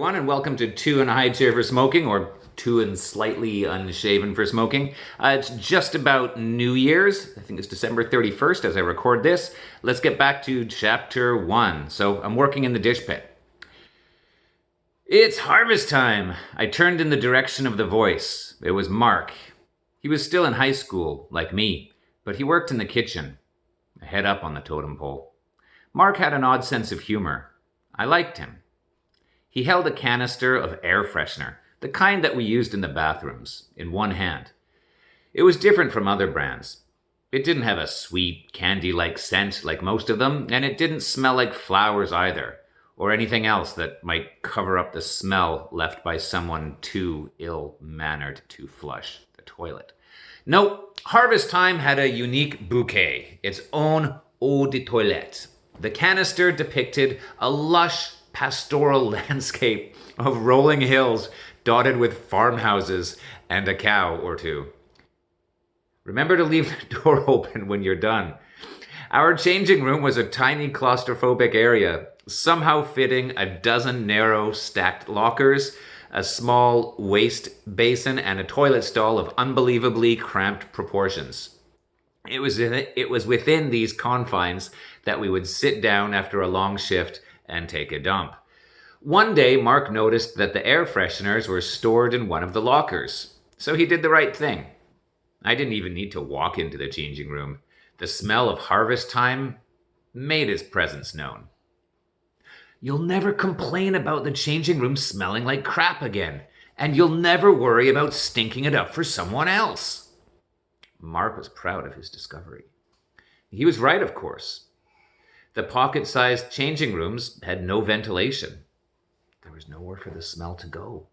everyone, and welcome to Two and a Highchair for Smoking, or Two and Slightly Unshaven for Smoking. It's just about New Year's. I think it's December 31st as I record this. Let's get back to Chapter 1. So I'm working in the dish pit. It's harvest time. I turned in the direction of the voice. It was Mark. He was still in high school, like me, but he worked in the kitchen, a head up on the totem pole. Mark had an odd sense of humor. I liked him. He held a canister of air freshener, the kind that we used in the bathrooms, in one hand. It was different from other brands. It didn't have a sweet, candy-like scent like most of them, and it didn't smell like flowers either, or anything else that might cover up the smell left by someone too ill-mannered to flush the toilet. Nope, Harvest Time had a unique bouquet, its own eau de toilette. The canister depicted a lush, pastoral landscape of rolling hills dotted with farmhouses and a cow or two. Remember to leave the door open when you're done. Our changing room was a tiny claustrophobic area, somehow fitting a dozen narrow stacked lockers, a small waste basin, and a toilet stall of unbelievably cramped proportions. It was within these confines that we would sit down after a long shift and take a dump. One day, Mark noticed that the air fresheners were stored in one of the lockers, so he did the right thing. I didn't even need to walk into the changing room. The smell of harvest time made its presence known. You'll never complain about the changing room smelling like crap again, and you'll never worry about stinking it up for someone else. Mark was proud of his discovery. He was right, of course. The pocket-sized changing rooms had no ventilation. There was nowhere for the smell to go.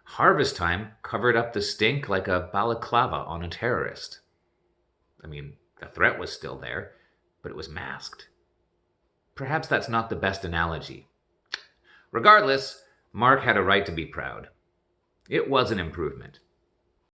Harvest Time covered up the stink like a balaclava on a terrorist. I mean, the threat was still there, but it was masked. Perhaps that's not the best analogy. Regardless, Mark had a right to be proud. It was an improvement.